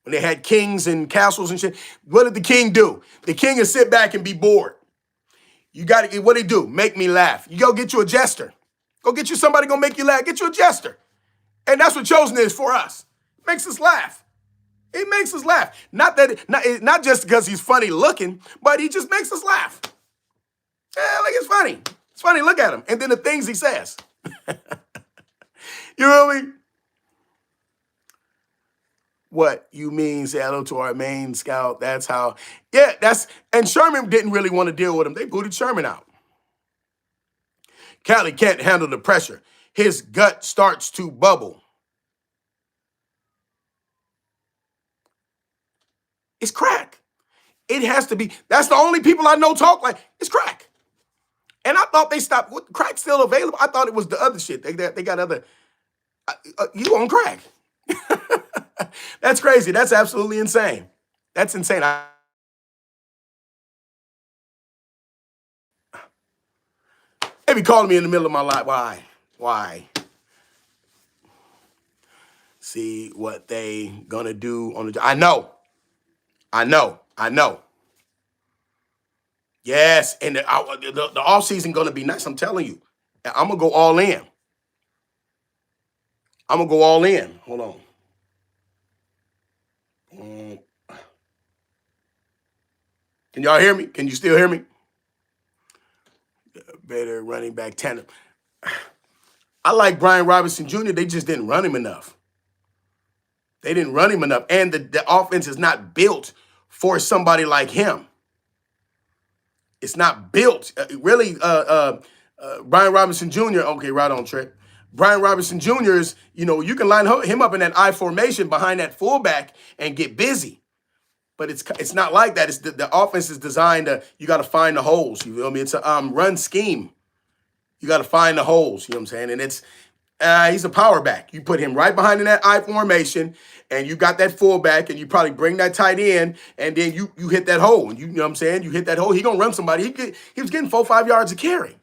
when they had kings and castles and shit. What did the king do? The king would sit back and be bored. What he do? Make me laugh. You go get you a jester. Go get you somebody gonna make you laugh. Get you a jester. And that's what Chosen is for us. Makes us laugh. He makes us laugh. Not just because he's funny looking, but he just makes us laugh. Yeah, like it's funny. It's funny. Look at him. And then the things he says. You know what I mean? What you mean, say hello to our main scout. That's how. Yeah, and Sherman didn't really want to deal with him. They booted Sherman out. Kali can't handle the pressure. His gut starts to bubble. It's crack. It has to be. That's the only people I know talk like it's crack. And I thought they stopped. What, crack's still available? I thought it was the other shit. They got other. You on crack? That's crazy. That's absolutely insane. That's insane. They be calling me in the middle of my life. Why? See what they gonna do on the job. I know. Yes, and the offseason gonna be nice. I'm telling you. I'm gonna go all in. Hold on. Can y'all hear me? Can you still hear me? Better running back tandem. I like Brian Robinson Jr. They just didn't run him enough. And the offense is not built for somebody like him. It's not built. Brian Robinson Jr., okay, right on, Trent. Brian Robinson Jr. is, you can line him up in that I formation behind that fullback and get busy. But it's not like that. It's the offense is designed you got to find the holes. You feel me? It's a run scheme. You got to find the holes. You know what I'm saying? And it's he's a power back. You put him right behind in that I formation, and you got that fullback, and you probably bring that tight end, and then you hit that hole. And you know what I'm saying? You hit that hole. He gonna run somebody. He was getting 4-5 yards a carry.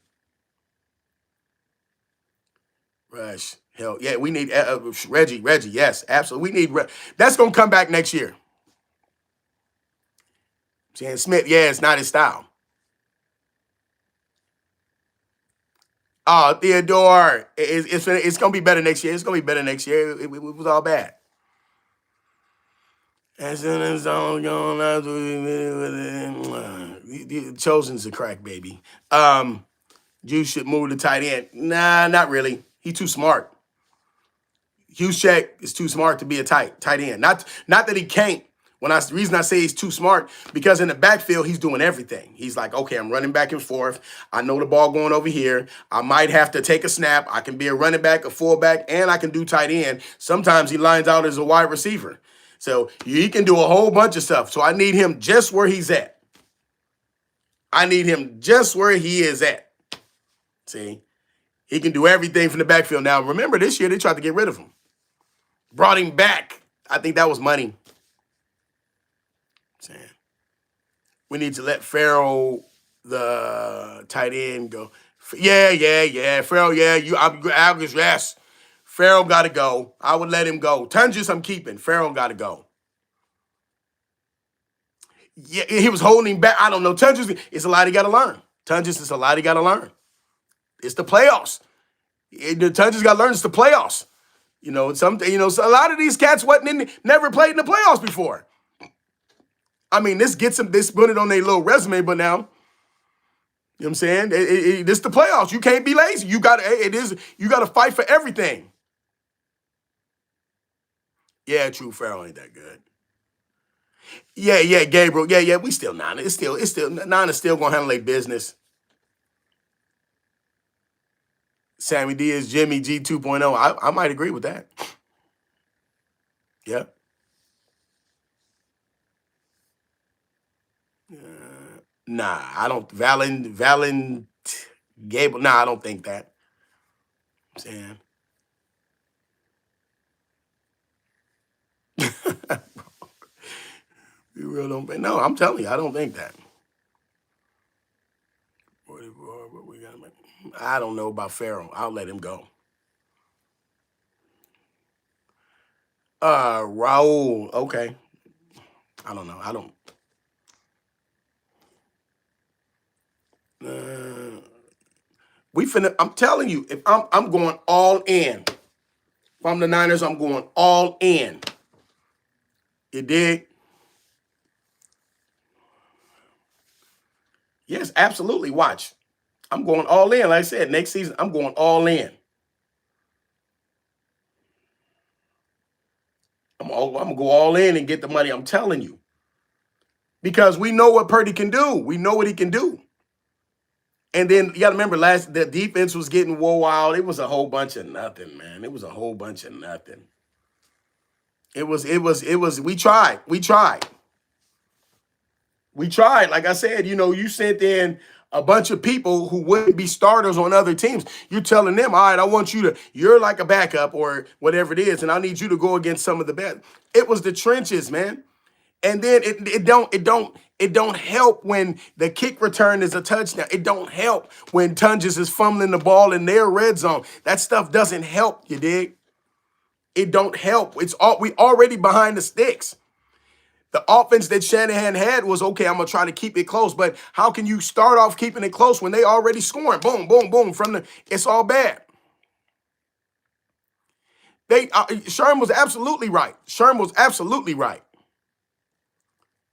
Rush. Hell yeah, we need Reggie. Yes, absolutely. We need that's gonna come back next year. Jan Smith, yeah, it's not his style. Oh, Theodore, it's gonna be better next year. It's gonna be better next year. It was all bad. As soon as I'm going out, Chosen's a crack baby. You should move the tight end. Nah, not really. He's too smart. Juszczyk is too smart to be a tight end. Not that he can't The reason I say he's too smart, because in the backfield, he's doing everything. He's like, okay, I'm running back and forth. I know the ball going over here. I might have to take a snap. I can be a running back, a fullback, and I can do tight end. Sometimes he lines out as a wide receiver. So he can do a whole bunch of stuff. So I need him just where he's at. I need him just where he is at. See? He can do everything from the backfield. Now, remember, this year they tried to get rid of him. Brought him back. I think that was money. Saying we need to let Farrell, the tight end, go. Yeah. Farrell, yeah. Yes. Farrell got to go. I would let him go. Tunges, I'm keeping. Farrell got to go. Yeah, he was holding back. I don't know. Tunges, it's a lot he got to learn. Tunges is a lot he got to learn. It's the playoffs. Tunges got to learn. It's the playoffs. So a lot of these cats never played in the playoffs before. I mean, this gets them, this put it on their little resume, but now, you know what I'm saying? This the playoffs. You can't be lazy. You got to fight for everything. Yeah, true. Farrell ain't that good. Yeah, Gabriel. Yeah, we still Nine. It's still Nine is still gonna handle their business. Sammy D is Jimmy G 2.0. I might agree with that. Yeah. Nah, I don't. Gable. Nah, I don't think that. I'm saying. You real don't. No, I'm telling you, I don't think that. What we got? I don't know about Farrell. I'll let him go. Raul. Okay. I don't know. I don't. I'm telling you, if I'm going all in. If I'm the Niners, I'm going all in. You dig? Yes, absolutely. Watch. I'm going all in. Like I said, next season, I'm going all in. I'm going to go all in and get the money. I'm telling you. Because we know what Purdy can do. We know what he can do. And then you got to remember, the defense was getting wild. It was a whole bunch of nothing, man. It was a whole bunch of nothing. We tried. Like I said, you sent in a bunch of people who wouldn't be starters on other teams. You're telling them, all right, you're like a backup or whatever it is, and I need you to go against some of the best. It was the trenches, man. And then it don't help when the kick return is a touchdown. It don't help when Tunges is fumbling the ball in their red zone. That stuff doesn't help, you dig? It don't help. We already behind the sticks. The offense that Shanahan had was, okay, I'm going to try to keep it close. But how can you start off keeping it close when they already scoring? Boom, boom, boom. It's all bad. Sherm was absolutely right.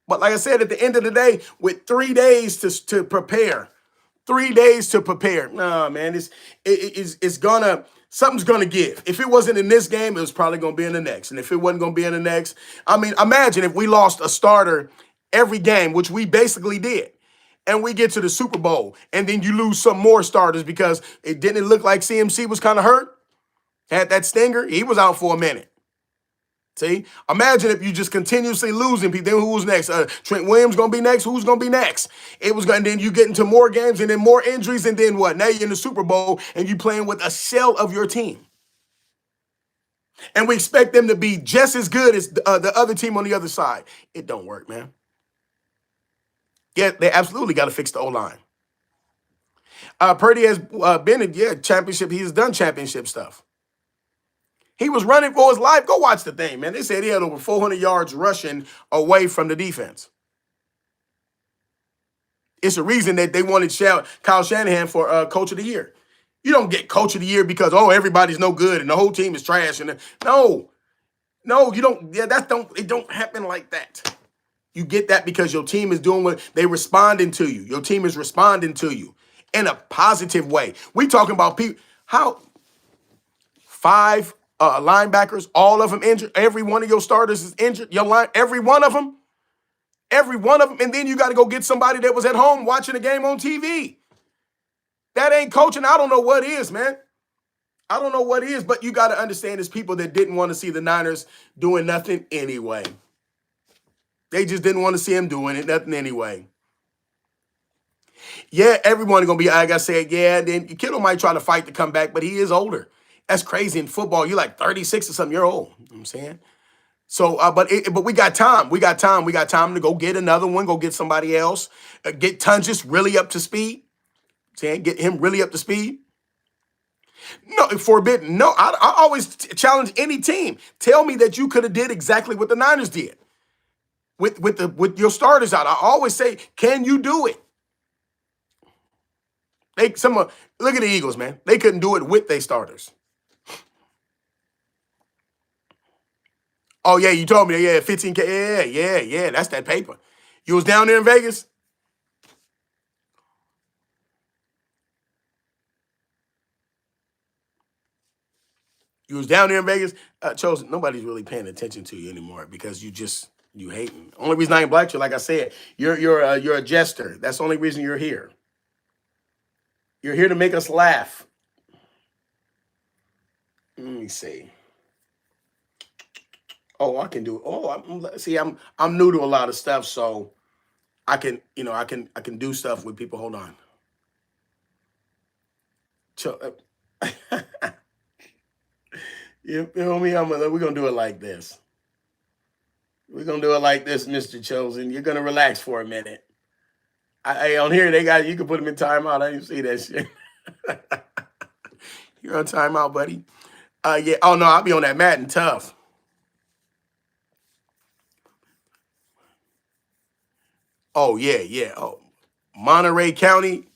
But like I said, at the end of the day, with 3 days to prepare, nah, man, something's gonna give. If it wasn't in this game, it was probably gonna be in the next. And if it wasn't gonna be in the next, I mean, imagine if we lost a starter every game, which we basically did, and we get to the Super Bowl, and then you lose some more starters because it didn't look like CMC was kind of hurt, had that stinger. He was out for a minute. See, imagine if you just continuously losing people. Then who's next? Trent Williams gonna be next. Who's gonna be next? And then you get into more games and then more injuries, and then what? Now you're in the Super Bowl and you playing with a shell of your team, and we expect them to be just as good as the other team on the other side. It don't work, man. Yeah, they absolutely got to fix the O-line. Purdy has been in championship. He's done championship stuff. He was running for his life. Go watch the thing, man. They said he had over 400 yards rushing away from the defense. It's a reason that they wanted Kyle Shanahan for Coach of the Year. You don't get Coach of the Year because, everybody's no good and the whole team is trash. No, you don't. Yeah, it don't happen like that. You get that because your team is doing what they responding to you. Your team is responding to you in a positive way. We talking about people. How 5 linebackers, all of them injured. Every one of your starters is injured. Every one of them. Every one of them. And then you got to go get somebody that was at home watching the game on TV. That ain't coaching. I don't know what is, man. I don't know what is, but you got to understand there's people that didn't want to see the Niners doing nothing anyway. They just didn't want to see him doing it, nothing anyway. Yeah, everyone going to be, like I said, yeah, then Kittle might try to fight to come back, but he is older. That's crazy in football. You're like 36 or something. You're old. You know what I'm saying? So, but we got time. We got time. We got time to go get another one, go get somebody else, get Tungus really up to speed. Saying get him really up to speed. No, forbidden. No, I always challenge any team. Tell me that you could have did exactly what the Niners did with your starters out. I always say, can you do it? Look at the Eagles, man. They couldn't do it with their starters. Oh yeah, you told me. Yeah, 15K. Yeah. That's that paper. You was down there in Vegas. You was down there in Vegas. Chosen. Nobody's really paying attention to you anymore because you hating. Only reason I ain't black you, like I said, you're a jester. That's the only reason you're here. You're here to make us laugh. Let me see. Oh, I can do. Oh, I'm new to a lot of stuff, so I can I can do stuff with people. Hold on. You feel me? We're gonna do it like this. We're gonna do it like this, Mr. Chosen. You're gonna relax for a minute. On here you can put them in timeout. I didn't see that shit. You're on timeout, buddy. Yeah. Oh no, I'll be on that Madden tough. Oh yeah. Oh, Monterey County.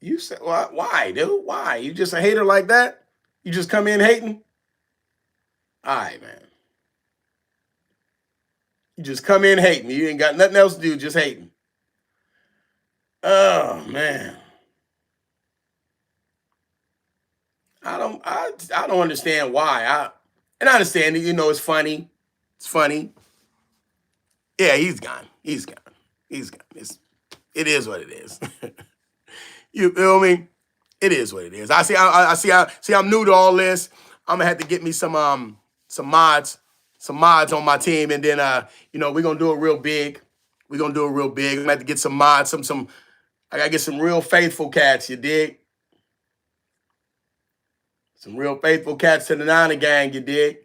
You said why, dude? Why? You just a hater like that? You just come in hating? All right, man. You just come in hating. You ain't got nothing else to do, just hating. Oh man. I don't understand why. And I understand it, it's funny. It's funny. Yeah, he's gone. He's gone. He's gone. It is what it is. You feel me? It is what it is. I see. I'm new to all this. I'm gonna have to get me some mods on my team, and then we're gonna do it real big. We're gonna do it real big. I'm gonna have to get some mods, some. I gotta get some real faithful cats. You dig? Some real faithful cats to the Niner gang. You dig?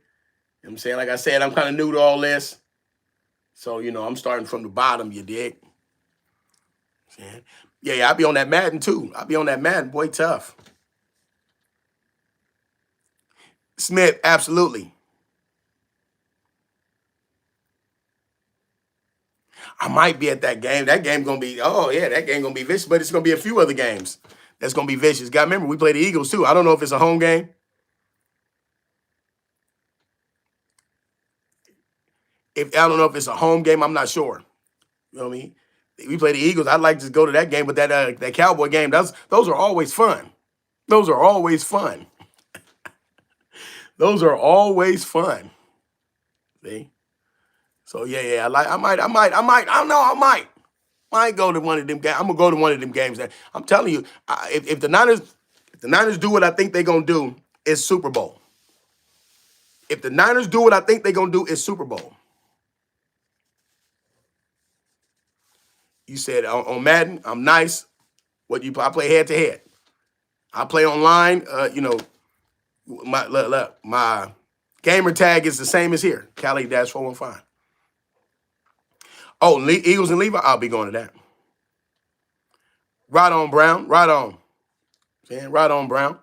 You know what I'm saying? Like I said, I'm kind of new to all this, so I'm starting from the bottom. You dig? Yeah, I'll be on that Madden too. I'll be on that Madden, boy, tough. Smith, absolutely. I might be at that game. That game gonna be, oh yeah, that game gonna be vicious, but it's gonna be a few other games that's gonna be vicious. Got remember we play the Eagles too. I don't know if it's a home game. I don't know if it's a home game, I'm not sure. You know what I mean? We play the Eagles. I'd like to go to that game, but that Cowboy game, those are always fun. Those are always fun. Those are always fun. See? So yeah. I might. I don't know. I might go to one of them games. I'm gonna go to one of them games. I'm telling you, if the Niners do what I think they're gonna do, it's Super Bowl. If the Niners do what I think they're gonna do, it's Super Bowl. You said on Madden, I'm nice. I play head to head. I play online. My gamer tag is the same as here. KALI-415. Oh, Eagles and Levi, I'll be going to that. Right on, Brown. Right on. Saying right on, Brown.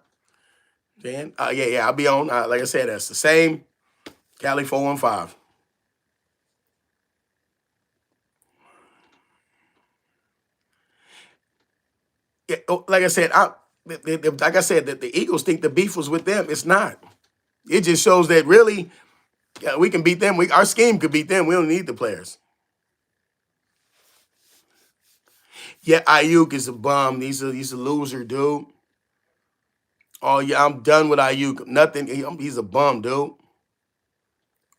Saying yeah. I'll be on. Like I said, that's the same. KALI-415. Yeah, like I said, that the Eagles think the beef was with them. It's not. It just shows that really, we can beat them. Our scheme could beat them. We don't need the players. Yeah, Ayuk is a bum. He's a loser, dude. Oh yeah, I'm done with Ayuk. Nothing. He's a bum, dude.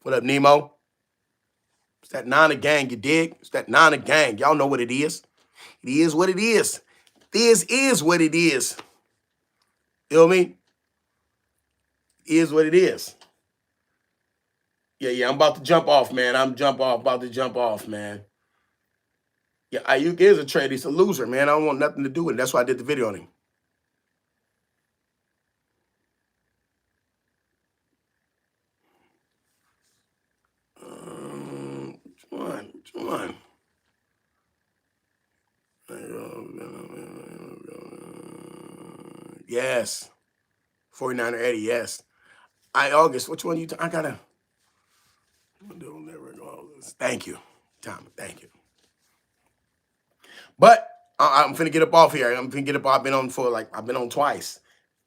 What up, Nemo? It's that Nana gang, you dig? It's that Nana gang. Y'all know what it is. It is what it is. This is what it is. You know what I mean? It is what it is. Yeah, I'm about to jump off, man. About to jump off, man. Yeah, Ayuk is a traitor. He's a loser, man. I don't want nothing to do with it. That's why I did the video on him. Which one? Yes. 49er Eddie, yes. August, which one you? I gotta. Thank you, Tom. Thank you. But I'm finna get up off here. I'm finna get up. I've been on twice.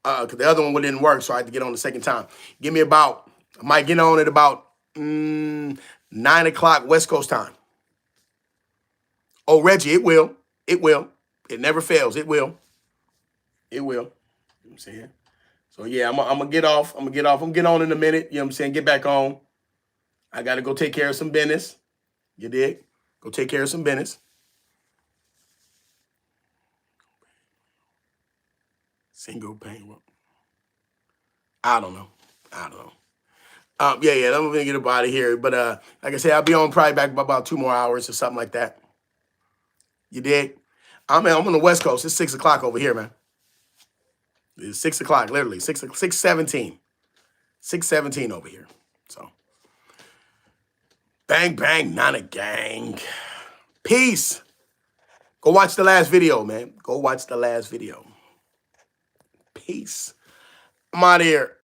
Cause the other one didn't work, so I had to get on the second time. Give me about. I might get on at about 9 o'clock West Coast time. Oh, Reggie, it will. It will. It never fails. It will. It will. You know what I'm saying? So yeah, I'm gonna get off. I'm gonna get on in a minute. You know what I'm saying? Get back on. I gotta go take care of some business. You dig? Go take care of some business. Single pane. I don't know. Yeah, I'm gonna get up out of here. But like I said, I'll be on probably back by about 2 more hours or something like that. You dig? I'm on the West Coast. It's 6 o'clock over here, man. It's 6 o'clock, literally. 6:17. 6:17 over here. So bang, bang, not a gang. Peace. Go watch the last video, man. Go watch the last video. Peace. I'm out of here.